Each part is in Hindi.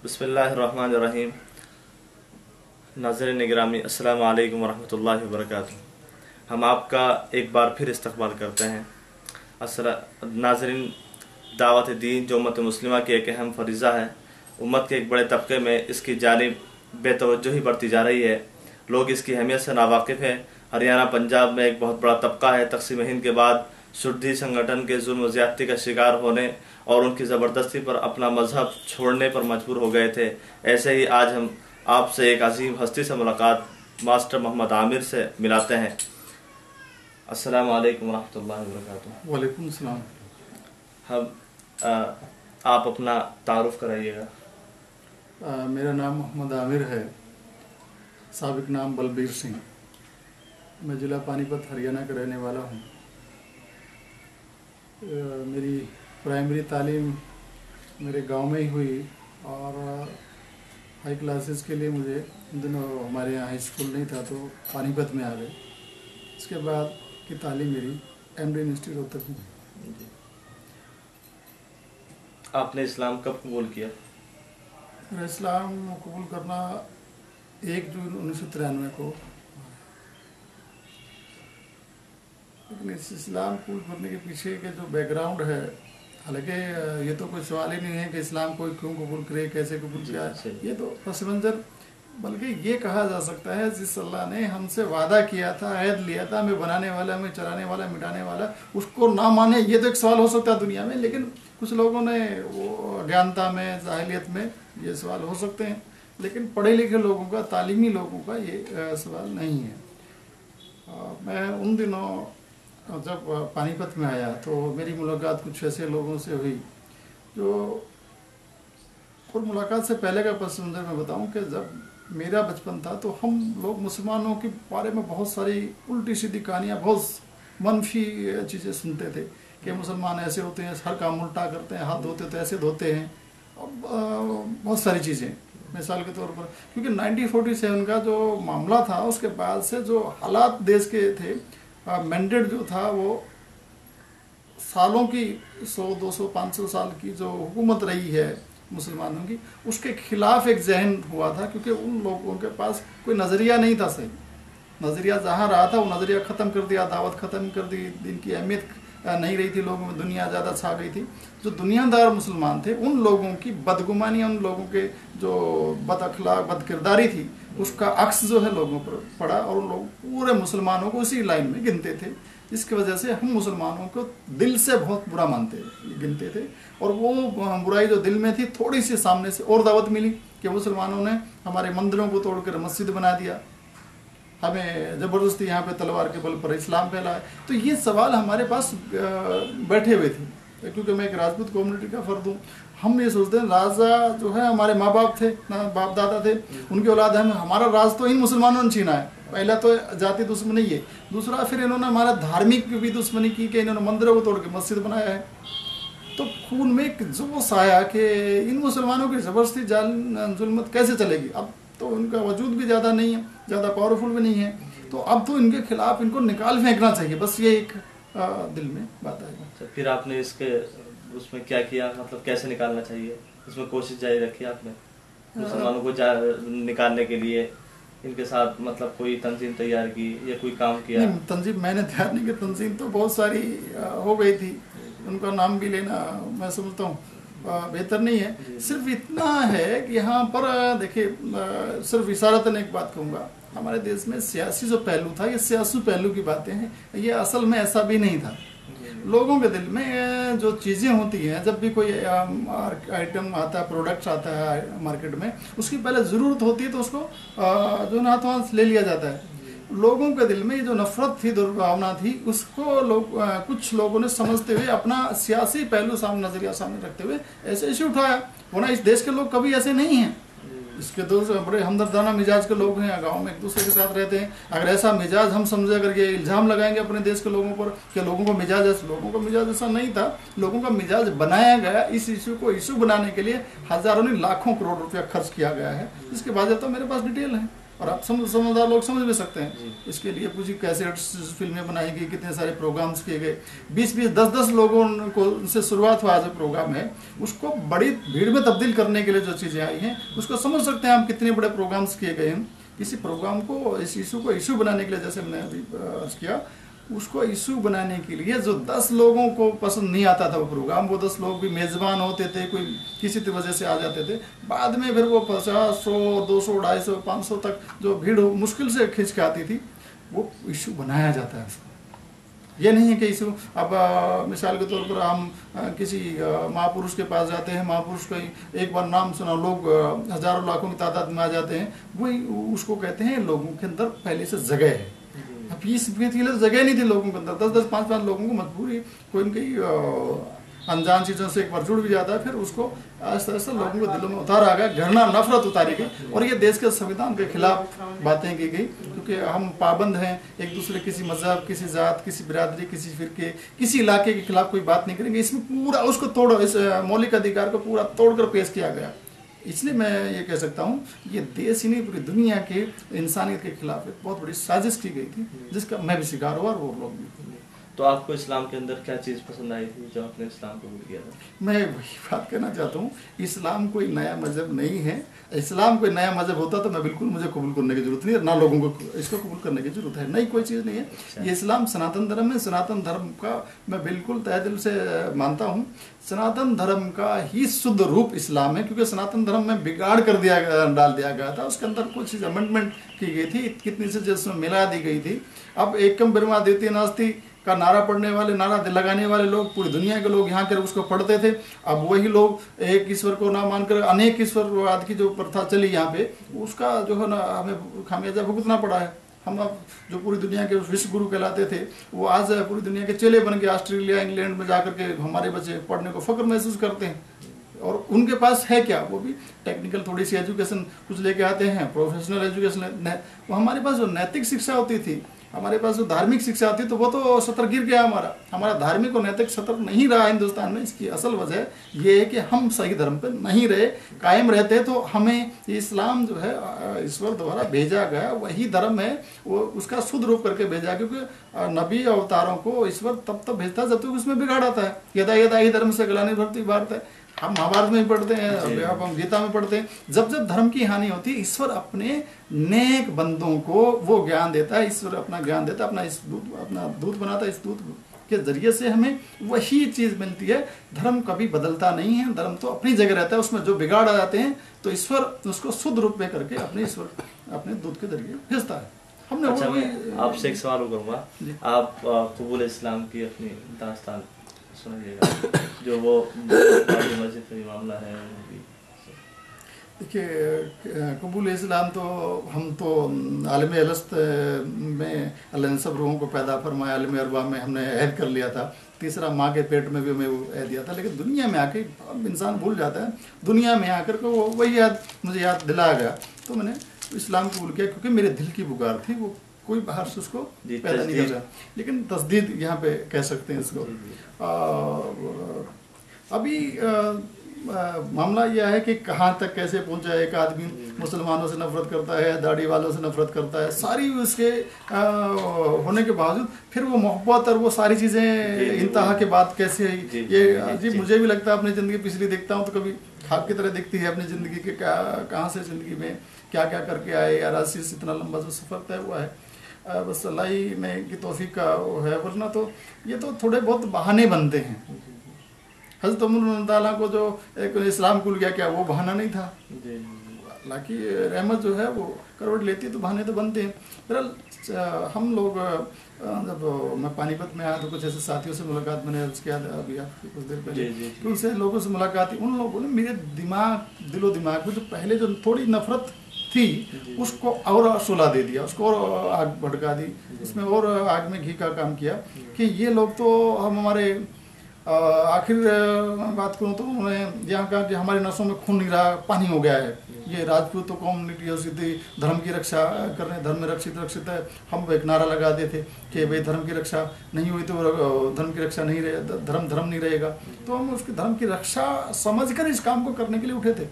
बिस्मिल्लाहिर्रहमानिर्रहीम। नाज़रीन निगरामी, अस्सलामु अलैकुम वरहमतुल्लाहि वबरकातुहू। हम आपका एक बार फिर इस्तक़बाल करते हैं। नाज़रीन, दावत दीन जो उम्मत मुस्लिमा की एक अहम फरीज़ा है, उम्मत के एक बड़े तबके में इसकी जानिब बेतवज्जोही बढ़ती जा रही है। लोग इसकी अहमियत से नावाकिफ़ हैं। हरियाणा पंजाब में एक बहुत बड़ा तबका है तक़सीम हिंद के बाद शुद्धी संगठन के जुल्म ज़्यादती का शिकार होने और उनकी ज़बरदस्ती पर अपना मजहब छोड़ने पर मजबूर हो गए थे। ऐसे ही आज हम आपसे एक अजीम हस्ती से मुलाकात मास्टर मोहम्मद आमिर से मिलाते हैं। अस्सलामु अलैकुम वरहमतुल्लाहि वबरकातुहू। वालेकुम सलाम। आप अपना तारुफ कराइएगा। मेरा नाम मोहम्मद आमिर है, साबिक नाम बलबीर सिंह। मैं ज़िला पानीपत हरियाणा का रहने वाला हूँ। मेरी प्राइमरी तालीम मेरे गांव में ही हुई और हाई क्लासेस के लिए मुझे इन दिनों हमारे यहाँ हाई स्कूल नहीं था तो पानीपत में आ गए। इसके बाद की तालीम मेरी एमडी इंस्टीट्यूट रोहतक में। आपने इस्लाम कब कबूल किया? मेरा इस्लाम कबूल करना 1 जून 1993 को। लेकिन इस इस्लाम कबूल करने के पीछे के जो बैकग्राउंड है, हालांकि ये तो कोई सवाल ही नहीं है कि इस्लाम कोई क्यों कबूल करे, कैसे कबूल किया, ये तो पस मंजर, बल्कि ये कहा जा सकता है जिस अल्लाह ने हमसे वादा किया था, अहद लिया था, हमें बनाने वाला, हमें चलाने वाला, मिटाने वाला, उसको ना माने, ये तो एक सवाल हो सकता है दुनिया में। लेकिन कुछ लोगों ने वो अज्ञानता में, जाहिलियत में ये सवाल हो सकते हैं, लेकिन पढ़े लिखे लोगों का, तालीमी लोगों का ये सवाल नहीं है। मैं उन दिनों जब पानीपत में आया तो मेरी मुलाकात कुछ ऐसे लोगों से हुई जो, और मुलाकात से पहले का पस मंजर मैं बताऊं कि जब मेरा बचपन था तो हम लोग मुसलमानों के बारे में बहुत सारी उल्टी सीधी कहानियाँ, बहुत मनफी चीज़ें सुनते थे कि मुसलमान ऐसे होते हैं, हर काम उल्टा करते हैं, हाथ धोते तो ऐसे धोते हैं, बहुत सारी चीज़ें। मिसाल के तौर पर क्योंकि 1947 का जो मामला था उसके बाद से जो हालात देश के थे, मैंडेट जो था वो सालों की 100, 200, 500 साल की जो हुकूमत रही है मुसलमानों की, उसके खिलाफ एक जहन हुआ था, क्योंकि उन लोगों के पास कोई नज़रिया नहीं था सही। नज़रिया जहाँ रहा था वो नज़रिया ख़त्म कर दिया, दावत ख़त्म कर दी, दिन की अहमियत नहीं रही थी लोगों में, दुनिया ज़्यादा छा गई थी। जो दुनियादार मुसलमान थे उन लोगों की बदगुमानी, उन लोगों के जो बद अखलाक, बद किरदारी थी, उसका अक्स जो है लोगों पर पड़ा और उन लोग पूरे मुसलमानों को उसी लाइन में गिनते थे, जिसकी वजह से हम मुसलमानों को दिल से बहुत बुरा मानते गिनते थे। और वो बुराई जो दिल में थी, थोड़ी सी सामने से और दावत मिली कि मुसलमानों ने हमारे मंदिरों को तोड़कर मस्जिद बना दिया, हमें ज़बरदस्ती यहाँ पे तलवार के बल पर इस्लाम फैला है। तो ये सवाल हमारे पास बैठे हुए थे, क्योंकि मैं एक राजपूत कम्युनिटी का फ़र्द हूँ। हम ये सोचते हैं राजा जो है हमारे माँ बाप थे, ना बाप दादा थे, उनकी औलाद है, हमारा राज तो इन मुसलमानों ने छीना है। पहला तो जाति दुश्मनी है, दूसरा फिर इन्होंने हमारा धार्मिक भी दुश्मनी की कि इन्होंने मंदिरों को तोड़ के मस्जिद बनाया है। तो खून में एक जोश आया कि इन मुसलमानों की ज़बरदस्ती जुल्मत कैसे चलेगी। अब तो उनका वजूद भी ज़्यादा नहीं है, ज़्यादा पावरफुल भी नहीं है, तो अब तो इनके खिलाफ इनको निकाल फेंकना चाहिए। बस ये एक दिल में बात आएगा। तो फिर आपने इसके उसमें क्या किया, मतलब कैसे निकालना चाहिए, इसमें कोशिश जारी रखी आपने मुसलमानों को निकालने के लिए? इनके साथ मतलब कोई तंजीम तैयार की या कोई काम किया? नहीं, तंजीम मैंने तैयार नहीं की, तंजीम तो बहुत सारी हो गई थी, उनका नाम भी लेना मैं समझता हूँ बेहतर नहीं है। सिर्फ इतना है कि यहाँ पर देखिए, सिर्फ इशारतन एक बात कहूँगा, हमारे देश में सियासी जो पहलू था, ये सियासी पहलू की बातें हैं, ये असल में ऐसा भी नहीं था। लोगों के दिल में जो चीज़ें होती हैं, जब भी कोई आइटम आता है, प्रोडक्ट्स आता है मार्केट में, उसकी पहले ज़रूरत होती है तो उसको जो हाथों हाथ ले लिया जाता है। लोगों के दिल में जो नफरत थी, दुर्भावना थी, उसको कुछ लोगों ने समझते हुए अपना सियासी पहलू सामने, नजरिया सामने रखते हुए ऐसे इश्यू उठाया। वरना इस देश के लोग कभी ऐसे नहीं हैं। इसके तो बड़े हमदर्दाना मिजाज के लोग हैं, गांव में एक दूसरे के साथ रहते हैं। अगर ऐसा मिजाज हम समझे, अगर ये इल्ज़ाम लगाएंगे अपने देश के लोगों पर कि लोगों का मिजाज ऐसा, लोगों का मिजाज ऐसा नहीं था। लोगों का मिजाज बनाया गया, इस इशू को इशू बनाने के लिए हज़ारों नहीं लाखों करोड़ रुपया खर्च किया गया है। इसके बाद तो मेरे पास डिटेल है। और आप समझदार लोग समझ भी सकते हैं। इसके लिए कुछ कैसेट्स फिल्में बनाई गई, कितने सारे प्रोग्राम्स किए गए, 20-20, 10-10 लोगों को से शुरुआत हुआ जो प्रोग्राम है, उसको बड़ी भीड़ में तब्दील करने के लिए जो चीज़ें आई हैं, उसको समझ सकते हैं हम कितने बड़े प्रोग्राम्स किए गए हैं। इसी प्रोग्राम को, इस इशू को इशू बनाने के लिए, जैसे हमने अभी अर्ज किया, उसको इशू बनाने के लिए जो 10 लोगों को पसंद नहीं आता था वो प्रोग्राम, वो 10 लोग भी मेज़बान होते थे, कोई किसी वजह से आ जाते थे, बाद में फिर वो 50, 100, 200, 250, 500 तक जो भीड़ मुश्किल से खींच के आती थी, वो इशू बनाया जाता है उसको। ये नहीं है कि इशू, अब मिसाल के तौर पर हम किसी महापुरुष के पास जाते हैं, महापुरुष का एक बार नाम सुना, लोग हजारों लाखों की तादाद में आ जाते हैं, वही उसको कहते हैं लोगों के अंदर पहले से जगह है। अब इस जगह नहीं थी लोगों के अंदर, 10-10, 5-5 लोगों को मजबूरी कोई उनकी अनजान चीज़ों से एक बार जुड़ भी जाता है, फिर उसको आहिस्ता आहिस्ता लोगों के दिलों में उतारा गया, घृणा नफरत उतारी गई, और ये देश के संविधान के खिलाफ बातें की गई, क्योंकि हम पाबंद हैं एक दूसरे, किसी मजहब, किसी जात, किसी बिरादरी, किसी फिरके, किसी इलाके के खिलाफ कोई बात नहीं करेंगे। इसमें पूरा उसको तोड़ो, इस मौलिक अधिकार को पूरा तोड़कर पेश किया गया। इसलिए मैं ये कह सकता हूँ, ये देश ही नहीं पूरी दुनिया के इंसानियत के खिलाफ एक बहुत बड़ी साजिश की गई थी, जिसका मैं भी शिकार हुआ और वो लोग भी। तो आपको इस्लाम के अंदर क्या चीज़ पसंद आई थी जो आपने इस्लाम कबूल किया था? मैं वही बात कहना चाहता हूँ, इस्लाम कोई नया मजहब नहीं है। इस्लाम कोई नया मजहब होता तो मैं बिल्कुल, मुझे कबूल करने की जरूरत नहीं है, ना लोगों को इसको कबूल करने की जरूरत है, नई कोई चीज़ नहीं है। ये इस्लाम सनातन धर्म है, सनातन धर्म का मैं बिल्कुल तहे दिल से मानता हूँ। सनातन धर्म का ही शुद्ध रूप इस्लाम है, क्योंकि सनातन धर्म में बिगाड़ कर डाल दिया गया था, उसके अंदर कुछ चीज़ अमेंडमेंट की गई थी, कितनी से जिसमें मिला दी गई थी। अब एकम ब्रह्मा द्वितीय नास्ति का नारा पढ़ने वाले, नारा लगाने वाले लोग पूरी दुनिया के लोग यहाँ कर उसको पढ़ते थे। अब वही लोग एक ईश्वर को ना मानकर अनेक ईश्वरवाद की जो प्रथा चली यहाँ पे, उसका जो है ना हमें खामियाजा भुगतना पड़ा है। हम अब जो पूरी दुनिया के विश्व गुरु कहलाते थे, वो आज पूरी दुनिया के चेले बन के ऑस्ट्रेलिया, इंग्लैंड में जाकर के हमारे बच्चे पढ़ने को फख्र महसूस करते हैं। और उनके पास है क्या, वो भी टेक्निकल थोड़ी सी एजुकेशन कुछ लेके आते हैं, प्रोफेशनल एजुकेशन। वो हमारे पास जो नैतिक शिक्षा होती थी, हमारे पास जो धार्मिक शिक्षा आती, तो वो तो सतर गिर गया हमारा धार्मिक और नैतिक सतर नहीं रहा हिंदुस्तान में। इसकी असल वजह ये है कि हम सही धर्म पे नहीं रहे। कायम रहते तो हमें इस्लाम जो है ईश्वर द्वारा भेजा गया वही धर्म है, वो उसका शुद्ध रूप करके भेजा, क्योंकि नबी अवतारों को ईश्वर तब भेजता है जब तक उसमें बिगाड़ आता है। यदा यदा ही धर्म से ग्लानि भवति भारत है, हम महाभारत में पढ़ते हैं, अब हम गीता में पढ़ते हैं। जब जब धर्म की हानि होती है, ईश्वर अपने नेक बंदों को वो ज्ञान देता है, ईश्वर अपना ज्ञान देता है, अपना दूत बनाता है। इस दूत के जरिए से हमें वही चीज मिलती है। धर्म कभी बदलता नहीं है, धर्म तो अपनी जगह रहता है। उसमें जो बिगाड़ आ जाते हैं तो ईश्वर उसको शुद्ध रूप में करके अपने दूत के जरिए भेजता है। हमने अच्छा, मैं आपसे एक सवाल करूँगा, आप कबूल इस्लाम की अपनी दास्तान सुनाइएगा, जो वो मस्जिद का मामला है। देखिए, कबूल इस्लाम तो हम तो आलम अलस्त में अल्लाह ने सब रूहों को पैदा फरमाया, आलम अरबा में हमने ऐद कर लिया था, तीसरा माँ के पेट में भी हमें वो ऐद दिया था। लेकिन दुनिया में आके इंसान भूल जाता है, दुनिया में आकर के वो वही मुझे याद दिलाया गया, तो मैंने इस्लाम कबूल किया, क्योंकि मेरे दिल की पुकार थी, वो कोई बाहर से उसको पैदा नहीं कर रहा। लेकिन तस्दीद यहाँ पे कह सकते हैं इसको। अभी मामला यह है कि कहाँ तक कैसे पहुंचा है। एक आदमी मुसलमानों से नफरत करता है, दाढ़ी वालों से नफरत करता है, सारी उसके होने के बावजूद फिर वो मोहब्बत और वो सारी चीज़ें इंतहा के बाद कैसे ये जी मुझे भी लगता है, अपनी ज़िंदगी पिछली देखता हूँ तो कभी खाक की तरह दिखती है अपनी ज़िंदगी के, कहाँ से ज़िंदगी में क्या क्या करके आए, या राशि से इतना लंबा जो सफ़र तय हुआ है, बस अल्लाह ही में की तौफीक का वो है। वरना तो ये तो थोड़े बहुत बहाने बनते हैं। हज़रत उमर ताला को जो एक इस्लाम कुल गया, क्या वो बहाना नहीं था? अल्लाह की रहमत जो है वो करवट लेती है तो बहाने तो बनते हैं। बहरहाल हम लोग जब मैं पानीपत में आया तो कुछ ऐसे साथियों से मुलाकात मैंने अर्ज किया था अभी आपके कुछ देर पहले, तो उनसे लोगों से मुलाकात थी। उन लोगों ने मेरे दिलो दिमाग में जो पहले जो थोड़ी नफरत थी उसको और सुला दे दिया, उसको और आग भड़का दी, उसमें और आग में घी का काम किया कि ये लोग तो हम हमारे आखिर बात करूँ तो उन्होंने यहाँ कहा कि हमारे नसों में खून नहीं रहा, पानी हो गया है। ये राजपूत तो कम्युनिटी हो सीधी धर्म की रक्षा करने, धर्म में रक्षित है। हम एक नारा लगा देते कि भाई धर्म की रक्षा नहीं हुई तो धर्म की रक्षा नहीं रहे, धर्म नहीं रहेगा। तो हम उसके धर्म की रक्षा समझकर इस काम को करने के लिए उठे थे।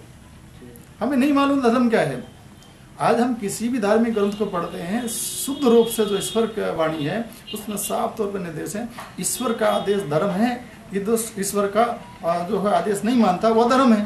हमें नहीं मालूम धर्म क्या है, आज हम किसी भी धार्मिक ग्रंथ को पढ़ते हैं, शुद्ध रूप से जो ईश्वर की वाणी है उसमें साफ तौर पर निर्देश है, ईश्वर का आदेश धर्म है, ईश्वर का जो है आदेश नहीं मानता वो अधर्म है,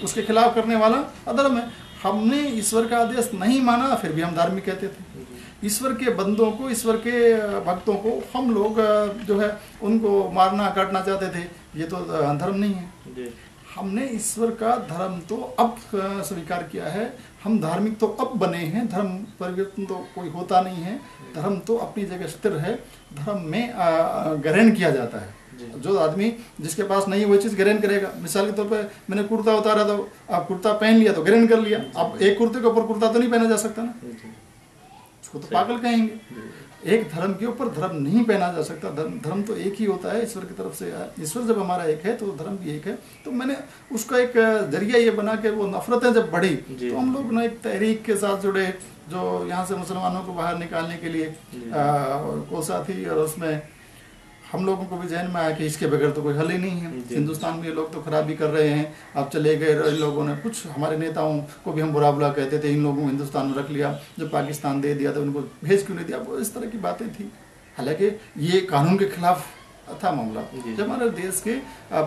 उसके खिलाफ करने वाला अधर्म है। हमने ईश्वर का आदेश नहीं माना, फिर भी हम धार्मिक कहते थे। ईश्वर के बंदों को, ईश्वर के भक्तों को हम लोग जो है उनको मारना काटना चाहते थे, ये तो धर्म नहीं है। हमने ईश्वर का धर्म तो अब स्वीकार किया है, हम धार्मिक तो अब बने हैं, धर्म परिवर्तन तो कोई होता नहीं है, धर्म तो अपनी जगह स्थिर है, धर्म में ग्रहण किया जाता है। जो आदमी जिसके पास नहीं वही चीज़ ग्रहण करेगा। मिसाल के तौर पे मैंने कुर्ता उतारा तो आप कुर्ता पहन लिया तो ग्रहण कर लिया, अब एक कुर्ते के ऊपर कुर्ता तो नहीं पहना जा सकता ना, उसको तो पागल कहेंगे। एक धर्म के ऊपर धर्म नहीं पहना जा सकता, धर्म तो एक ही होता है, ईश्वर की तरफ से। ईश्वर जब हमारा एक है तो धर्म भी एक है। तो मैंने उसका एक जरिया ये बना के वो नफरतें जब बढ़ी तो हम लोग ना एक तहरीक के साथ जुड़े, जो यहाँ से मुसलमानों को बाहर निकालने के लिए कोसा थी, और उसमें हम लोगों को भी जहन में आया कि इसके बगैर तो कोई हल ही नहीं है। हिंदुस्तान में ये लोग तो खराबी कर रहे हैं, अब चले गए इन लोगों ने, कुछ हमारे नेताओं को भी हम बुरा बुरा कहते थे, इन लोगों को हिंदुस्तान में रख लिया, जब पाकिस्तान दे दिया तो उनको भेज क्यों नहीं दिया, वो इस तरह की बातें थी। हालांकि ये कानून के खिलाफ था मामला। जब हमारे देश के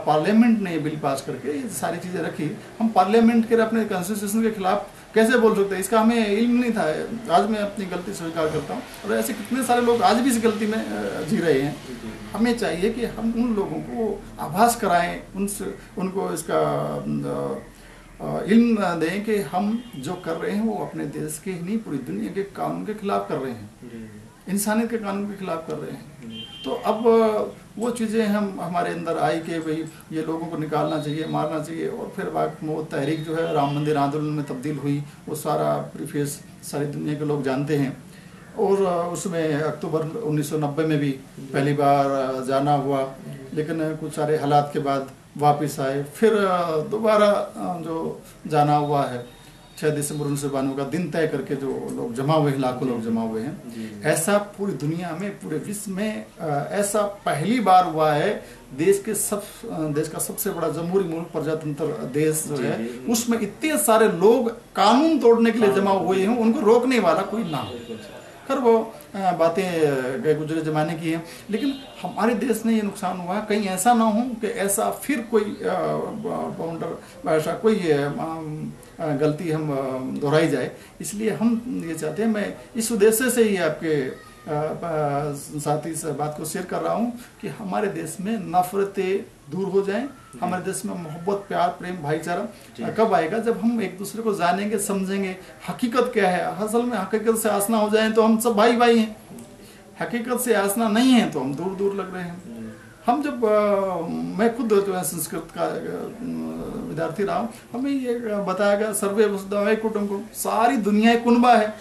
पार्लियामेंट ने ये बिल पास करके ये सारी चीज़ें रखी, हम पार्लियामेंट के अपने कॉन्स्टिट्यूशन के खिलाफ कैसे बोल सकते हैं, इसका हमें इल्म नहीं था। आज मैं अपनी गलती स्वीकार करता हूँ, और ऐसे कितने सारे लोग आज भी इस गलती में जी रहे हैं। हमें चाहिए कि हम उन लोगों को आभास कराएं, उनको इसका इल्म दें कि हम जो कर रहे हैं वो अपने देश के ही नहीं पूरी दुनिया के कानून के खिलाफ कर रहे हैं, इंसानियत के कानून के खिलाफ कर रहे हैं। तो अब वो चीज़ें हम हमारे अंदर आई कि भाई ये लोगों को निकालना चाहिए, मारना चाहिए, और फिर बाद में वो तहरीक जो है राम मंदिर आंदोलन में तब्दील हुई, वो सारा प्रीफेस सारी दुनिया के लोग जानते हैं। और उसमें अक्टूबर 1990 में भी पहली बार जाना हुआ, लेकिन कुछ सारे हालात के बाद वापस आए, फिर दोबारा जो जाना हुआ है 6 दिसंबर 1992 का दिन तय करके जो लोग जमा हुए हैं, लाखों लोग जमा हुए हैं। ऐसा पूरी दुनिया में, पूरे विश्व में ऐसा पहली बार हुआ है। देश का सबसे बड़ा जमहूरी मुल्क, प्रजातंत्र देश जो है, उसमें इतने सारे लोग कानून तोड़ने के लिए जमा हुए हैं, उनको रोकने वाला कोई ना हो। खैर वो बातें गए गुजरे जमाने की हैं, लेकिन हमारे देश में ये नुकसान हुआ, कहीं ऐसा ना हो कि ऐसा फिर कोई बाउंडर ऐसा कोई गलती हम दोहराई जाए। इसलिए हम ये चाहते हैं, मैं इस उद्देश्य से ही आपके साथ इस बात को शेयर कर रहा हूँ कि हमारे देश में नफरतें दूर हो जाएं, हमारे देश में मोहब्बत, प्यार, प्रेम, भाईचारा कब आएगा? जब हम एक दूसरे को जानेंगे, समझेंगे, हकीकत क्या है। असल में हकीकत से आसना हो जाए तो हम सब भाई भाई हैं, हकीकत से आसना नहीं है तो हम दूर दूर लग रहे हैं। हम जब मैं खुद जो है संस्कृत का विद्यार्थी रहा हूँ, हमें ये बताया गया सर्वे वसुधैव कुटुंबकम, सारी दुनिया एक कुनबा है।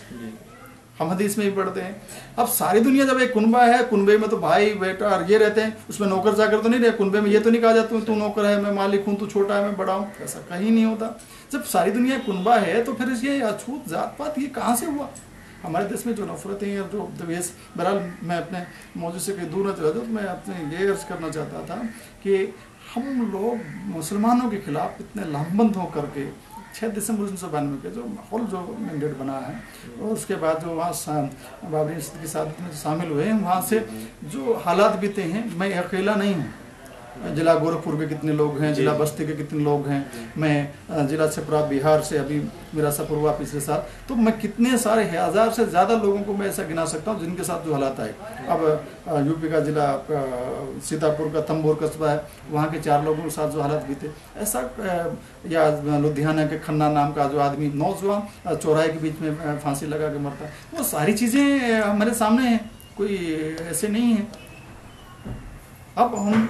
हम हदीस में भी पढ़ते हैं। अब सारी दुनिया जब एक कुनबा है, कुनबे में तो भाई बेटा और ये रहते हैं, उसमें नौकर चाकर तो नहीं रहे। कुनबे में ये तो नहीं कहा जाता तू नौकर है, मैं मालिक हूँ, तू छोटा है, मैं बड़ा हूँ, ऐसा कहीं नहीं होता। जब सारी दुनिया कुनबा है तो फिर ये अछूत जात पात ये कहाँ से हुआ? हमारे देश में जो नफरतें और जो द्वेष, बहरहाल मैं अपने मौजूद से कहीं दूर न चला जाऊँ, मैं अपने ये अर्ज करना चाहता था कि हम लोग मुसलमानों के खिलाफ इतने लामबंद होकर के 6 दिसंबर 1992 के जो माहौल जो मैंडेट बना है, और उसके बाद जो वहाँ बाबरी मस्जिद की शादी में शामिल हुए हैं, वहाँ से जो हालात बीते हैं, मैं अकेला नहीं हूँ। जिला गोरखपुर के कितने लोग हैं, जिला बस्ती के कितने लोग हैं, मैं जिला छपरा बिहार से अभी मेरा सफर हुआ पिछले साल, तो मैं कितने सारे 1000 से ज़्यादा लोगों को मैं ऐसा गिना सकता हूँ जिनके साथ जो हालात आए। अब यूपी का जिला सीतापुर का तंबोर कस्बा है, वहाँ के 4 लोगों के साथ जो हालात बीते, ऐसा या लुधियाना के खन्ना नाम का जो आदमी नौजवान चौराहे के बीच में फांसी लगा के मरता है, वो सारी चीज़ें हमारे सामने हैं, कोई ऐसे नहीं है। अब हम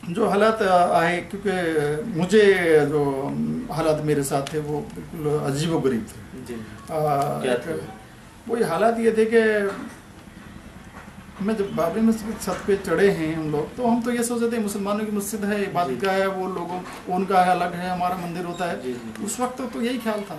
जो हालात आए, क्योंकि मुझे जो हालात मेरे साथ थे वो बिल्कुल अजीब व गरीब थे। वो हालात ये थे कि मैं जब बाबरी मस्जिद की छत पे चढ़े हैं हम लोग, तो हम तो ये सोचते थे मुसलमानों की मस्जिद है, इबादत गाह है, वो लोगों उनका है अलग है, हमारा मंदिर होता है। उस वक्त तो यही ख्याल था।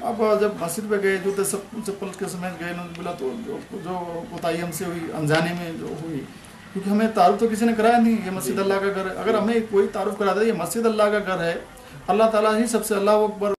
अब जब मस्जिद पे गए, जूते सब चप्पल के समेत गए, बोला तो जो कोताही हमसे हुई, अनजाने में जो हुई, क्योंकि हमें तारुफ तो किसी ने कराया नहीं, ये मस्जिद अल्लाह का घर है। अगर हमें कोई तारुफ करा दे ये मस्जिद अल्लाह का घर है, अल्लाह ताला ही सबसे अल्लाह अकबर